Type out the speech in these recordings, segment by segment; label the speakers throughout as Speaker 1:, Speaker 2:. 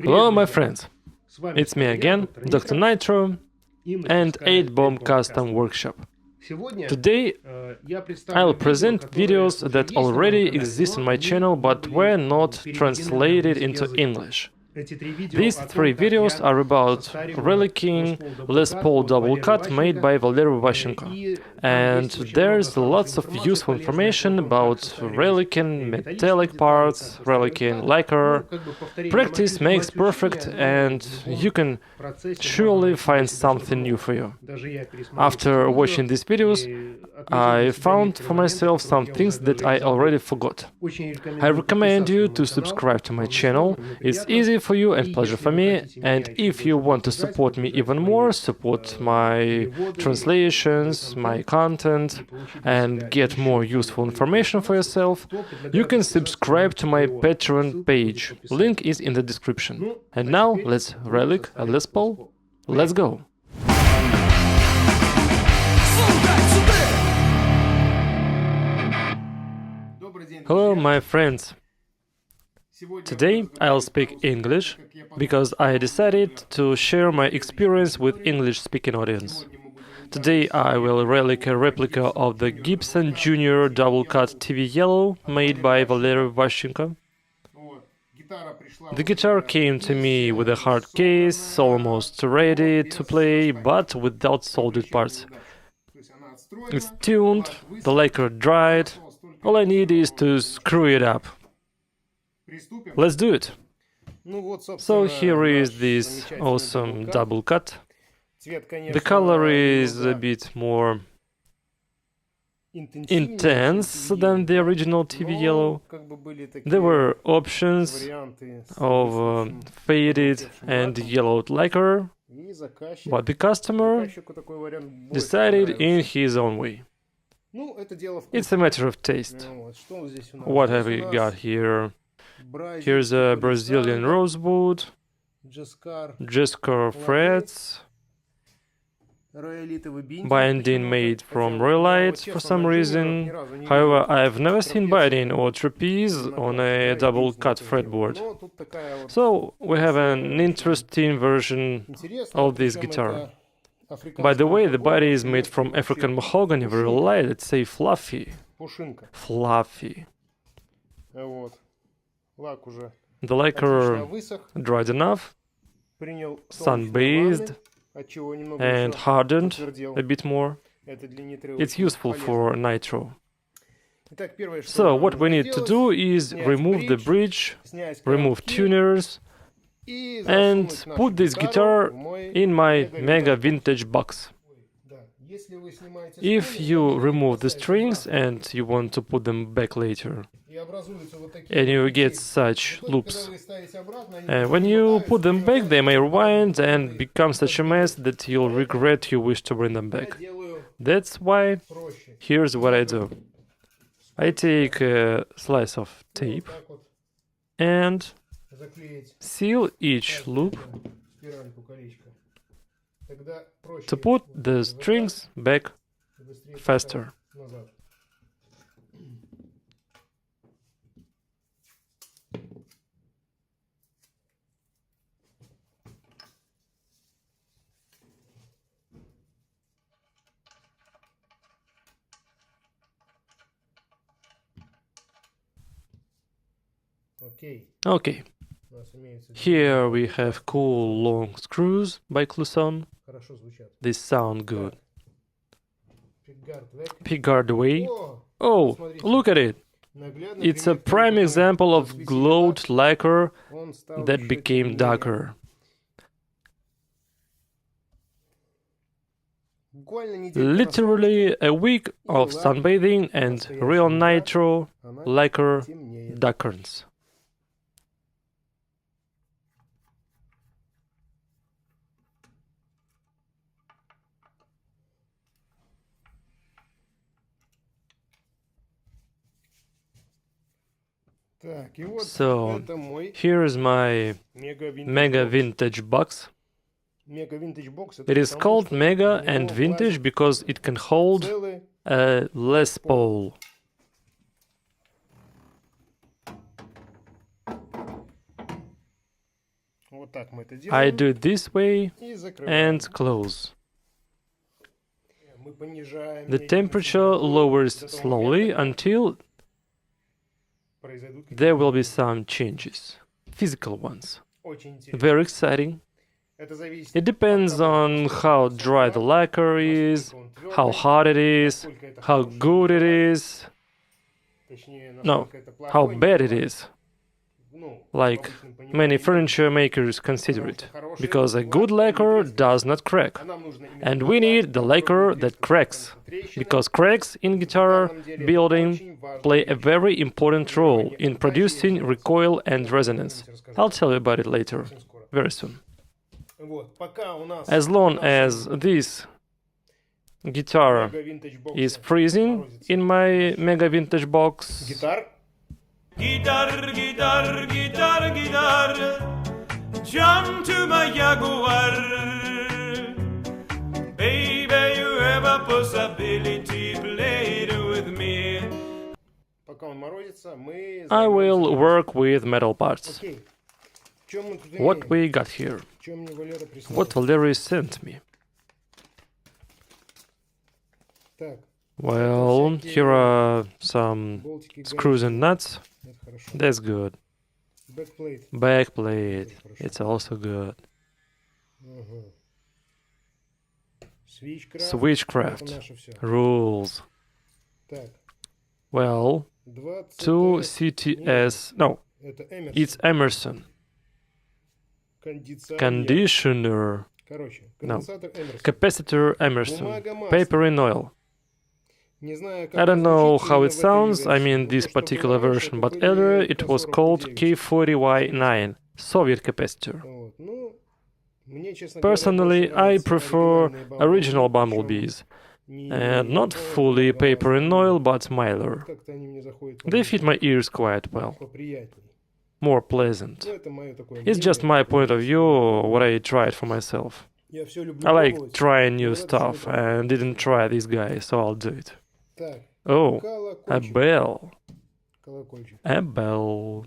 Speaker 1: Hello, my friends. It's me again, Dr. Nitro, and 8-Bomb Custom Workshop. Today, I'll present videos that already exist on my channel but were not translated into English. These three videos are about Relicking Les Paul double cut made by Valery Vaschenko. And there's lots of useful information about Relicking metallic parts, Relicking lacquer. Practice makes perfect, and you can surely find something new for you. After watching these videos, I found for myself some things that I already forgot. I recommend you to subscribe to my channel. It's easy for you and pleasure for me. And if you want to support me even more, support my translations, my content, and get more useful information for yourself, you can subscribe to my Patreon page. Link is in the description. And now let's relic a Les Paul. Let's go! Hello, my friends. Today I'll speak English because I decided to share my experience with English-speaking audience. Today I will relic a replica of the Gibson Junior double-cut TV yellow made by Valery Vaschenko. The guitar came to me with a hard case, almost ready to play, but without soldered parts. It's tuned, the lacquer dried. All I need is to screw it up. Let's do it. So here is this awesome double cut. The color is a bit more intense than the original TV yellow. There were options of faded and yellowed lacquer, but the customer decided in his own way. It's a matter of taste. What have we got here? Here's a Brazilian rosewood, Jescar frets, binding made from Relic for some reason. However, I've never seen binding or trapeze on a double-cut fretboard. So we have an interesting version of this guitar. By the way, the body is made from African mahogany, very light, let's say fluffy. Fluffy. The lacquer dried enough, sun-bathed, and hardened a bit more. It's useful for nitro. So what we need to do is remove the bridge, remove tuners, and put this guitar in my mega vintage box. If you remove the strings and you want to put them back later, and you get such loops, when you put them back, they may rewind and become such a mess that you'll regret you wish to bring them back. That's why here's what I do. I take a slice of tape and seal each loop to put the strings back faster. Okay. Here we have cool long screws by Clusson. They sound good. Pickguard away. Oh, look at it! It's a prime example of glowed lacquer that became darker. Literally a week of sunbathing and real nitro lacquer darkens. So, here's my Mega Vintage box. It is called Mega and Vintage because it can hold a Les Paul. I do it this way and close. The temperature lowers slowly until there will be some changes, physical ones. Very exciting. It depends on how dry the lacquer is, how hot it is, how good it is. No, how bad it is. Like many furniture makers consider it, because a good lacquer does not crack. And we need the lacquer that cracks, because cracks in guitar building play a very important role in producing recoil and resonance. I'll tell you about it later, very soon. As long as this guitar is freezing in my Mega Vintage box,
Speaker 2: Guitar, guitar, guitar, guitar, jump to my Jaguar. Baby, you have a possibility, play it with me.
Speaker 1: I will work with metal parts. What we got here? What Valery sent me? Well, here are some screws and nuts. That's good. Backplate. It's also good. Switchcraft. Rules. Well, 2 CTS. No, it's Emerson. Conditioner. No, capacitor Emerson. Paper in oil. I don't know how it sounds, I mean this particular version, but earlier it was called K40Y9, Soviet capacitor. Personally, I prefer original bumblebees, and not fully paper and oil, but milder. They fit my ears quite well. More pleasant. It's just my point of view, what I tried for myself. I like trying new stuff, and didn't try this guy, so I'll do it. Oh, a bell. A bell.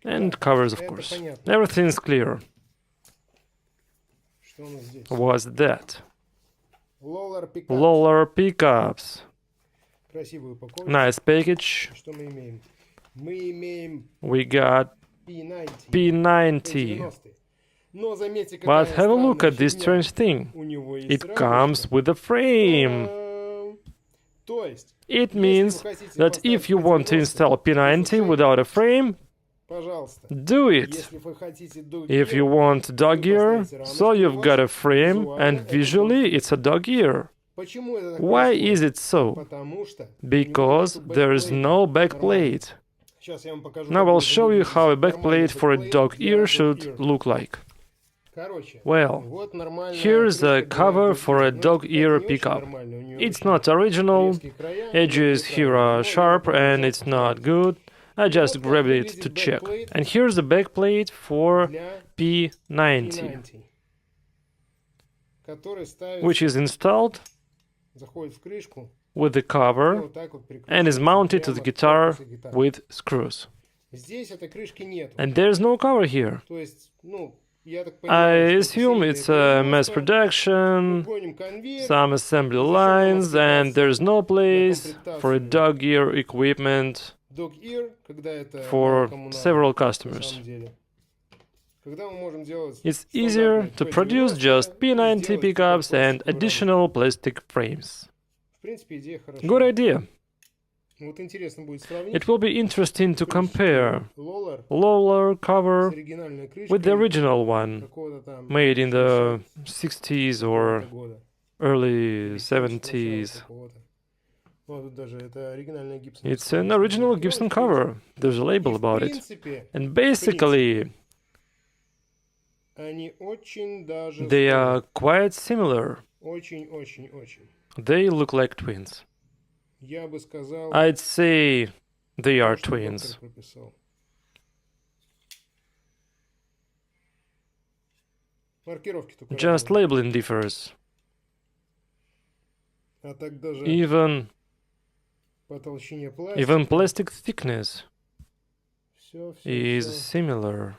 Speaker 1: And covers, of course. Everything's clear. What's that? Lawler pickups. Nice package. We got P90. But have a look at this strange thing. It comes with a frame. It means that if you want to install P90 without a frame, do it. If you want dog ear, so you've got a frame and visually it's a dog ear. Why is it so? Because there's no backplate. Now I'll show you how a backplate for a dog ear should look like. Well, here's a cover for a dog ear pickup. It's not original, edges here are sharp and it's not good. I just grabbed it to check. And here's the backplate for P90, which is installed with the cover and is mounted to the guitar with screws. And there's no cover here. I assume it's a mass production, some assembly lines, and there's no place for a dog ear equipment for several customers. It's easier to produce just P90 pickups and additional plastic frames. Good idea. It will be interesting to compare Lawler cover with the original one, made in the 60s or early 70s. It's an original Gibson cover. There's a label about it. And basically, they are quite similar. They look like twins. I'd say they are twins. Just labeling differs. Even plastic thickness is similar.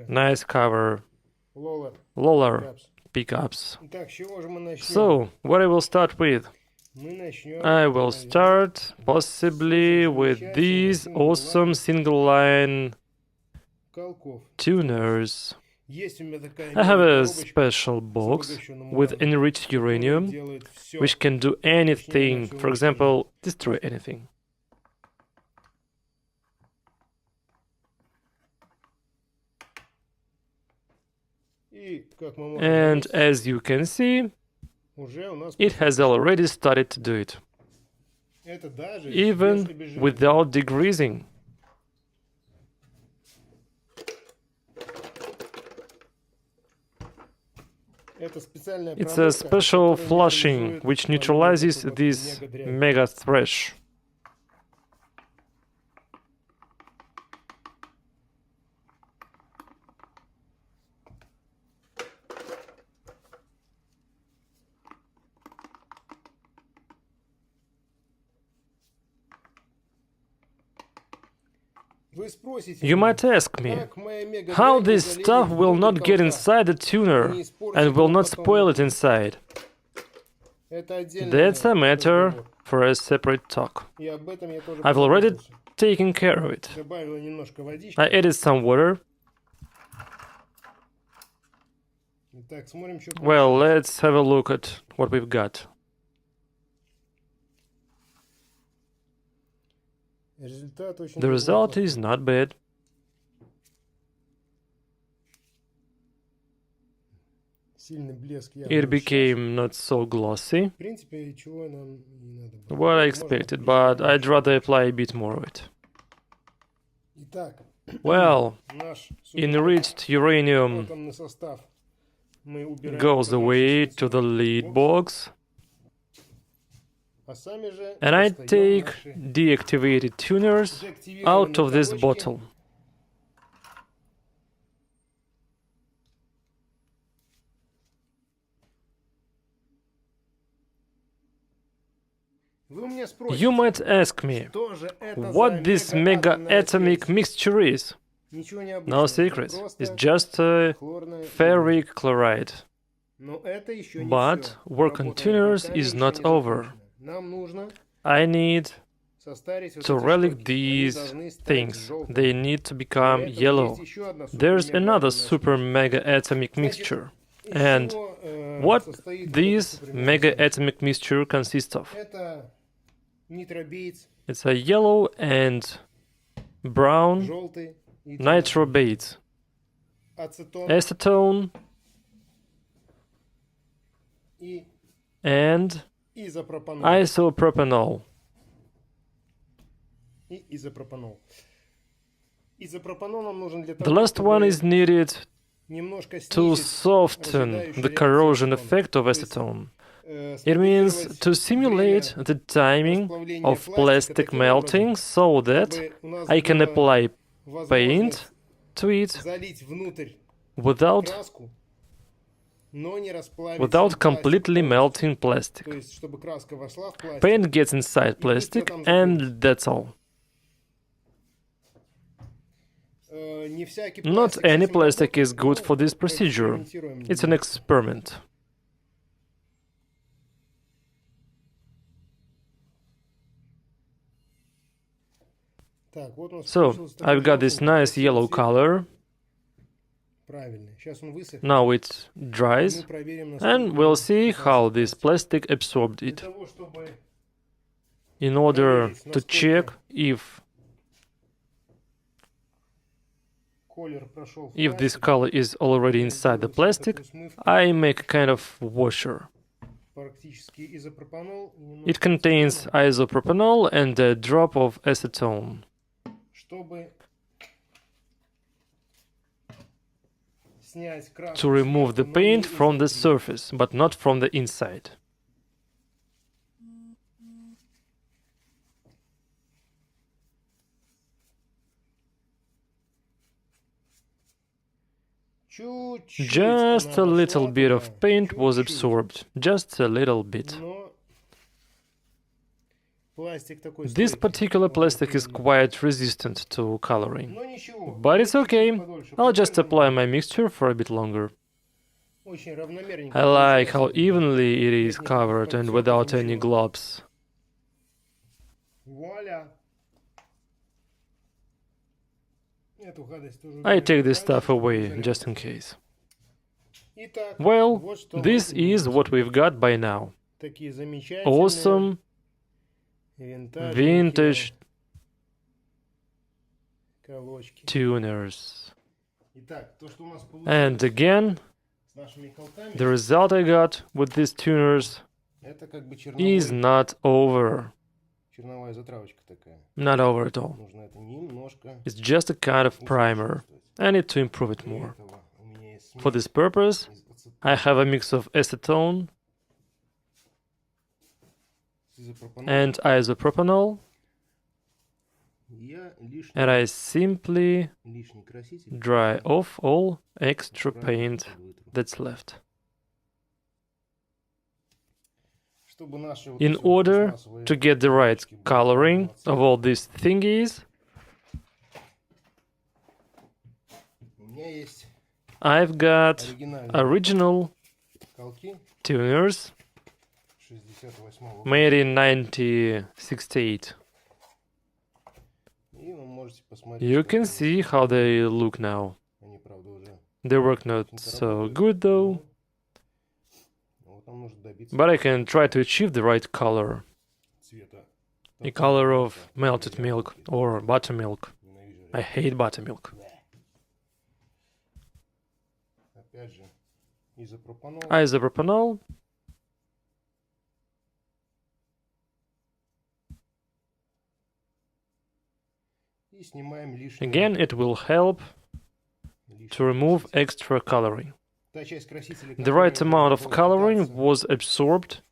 Speaker 1: Nice cover. Roller pickups. So, what I will start with? I will start possibly with these awesome single line tuners. I have a special box with enriched uranium, which can do anything, for example, destroy anything. And as you can see, it has already started to do it, even without degreasing. It's a special flushing which neutralizes this mega thrash. You might ask me, how this stuff will not get inside the tuner and will not spoil it inside? That's a matter for a separate talk. I've already taken care of it. I added some water. Well, let's have a look at what we've got. The result is not bad. It became not so glossy. What I expected, but I'd rather apply a bit more of it. Well, enriched uranium goes away to the lead box. And I take deactivated tuners out of this bottle. You might ask me, what this mega atomic mixture is? No secret, it's just ferric chloride. But work on tuners is not over. I need to relic these things. They need to become yellow. There's another super mega atomic mixture. And what this mega atomic mixture consists of? It's a yellow and brown nitrobate, acetone, and isopropanol. The last one is needed to soften the corrosion effect of acetone. It means to simulate the timing of plastic melting so that I can apply paint to it without completely melting plastic. Paint gets inside plastic, and that's all. Not any plastic is good for this procedure. It's an experiment. So, I've got this nice yellow color. Now it dries, and we'll see how this plastic absorbed it. In order to check if this color is already inside the plastic, I make a kind of washer. It contains isopropanol and a drop of acetone. To remove the paint from the surface, but not from the inside. Just a little bit of paint was absorbed, just a little bit. This particular plastic is quite resistant to coloring. But it's okay, I'll just apply my mixture for a bit longer. I like how evenly it is covered and without any globs. I take this stuff away, just in case. Well, this is what we've got by now. Awesome, vintage tuners. And again, the result I got with these tuners is not over. Not over at all. It's just a kind of primer. I need to improve it more. For this purpose, I have a mix of acetone and isopropanol, and I simply dry off all extra paint that's left. In order to get the right coloring of all these thingies, I've got original tuners made in 1968. You can see how they look now. They work not so good though, but I can try to achieve the right color. A color of melted milk or buttermilk. I hate buttermilk. Isopropanol. Again, it will help to remove extra coloring. The right amount of coloring was absorbed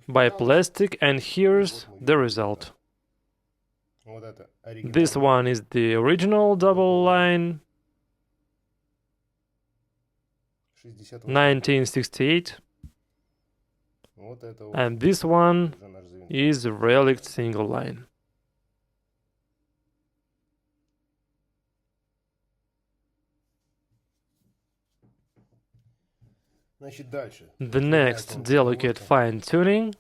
Speaker 1: by plastic, and here's the result. This one is the original double line, 1968, and this one is a Relic single line. The next delicate fine-tuning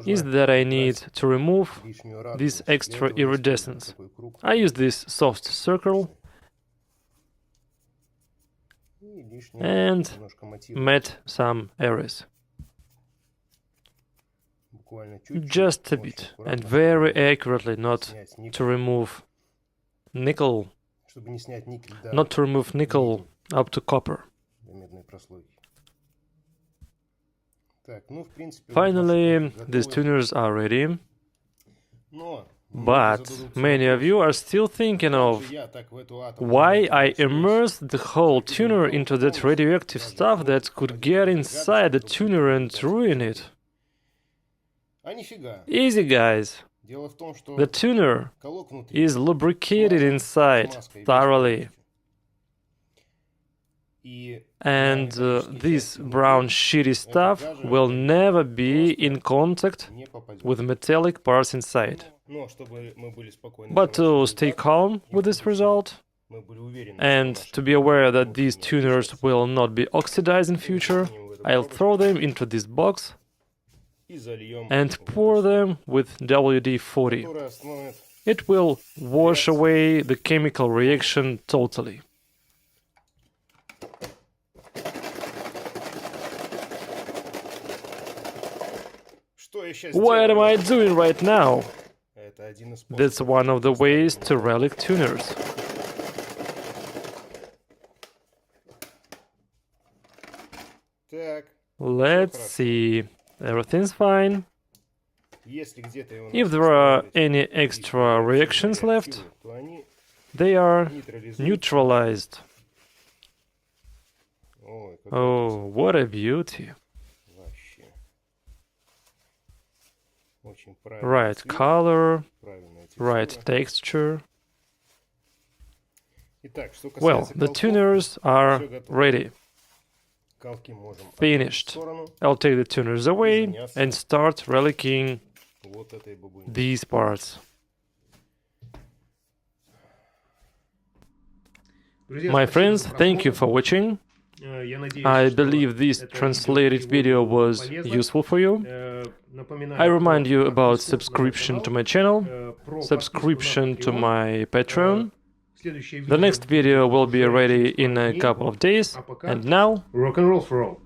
Speaker 1: is that I need to remove this extra iridescence. I use this soft circle and matte some areas. Just a bit, and very accurately, not to remove nickel up to copper. Finally, these tuners are ready, but many of you are still thinking of why I immersed the whole tuner into that radioactive stuff that could get inside the tuner and ruin it. Easy, guys. The tuner is lubricated inside thoroughly. And this brown shitty stuff will never be in contact with metallic parts inside. But to stay calm with this result, and to be aware that these tuners will not be oxidized in future, I'll throw them into this box and pour them with WD-40. It will wash away the chemical reaction totally. What am I doing right now? That's one of the ways to relic tuners. Let's see. Everything's fine. If there are any extra reactions left, they are neutralized. Oh, what a beauty. Right color, right texture. Well, the tuners are ready. Finished. I'll take the tuners away and start relicking these parts. My friends, thank you for watching. I believe this translated video was useful for you. I remind you about subscription to my channel, subscription to my Patreon. The next video will be ready in a couple of days, and now,
Speaker 3: rock and roll for all.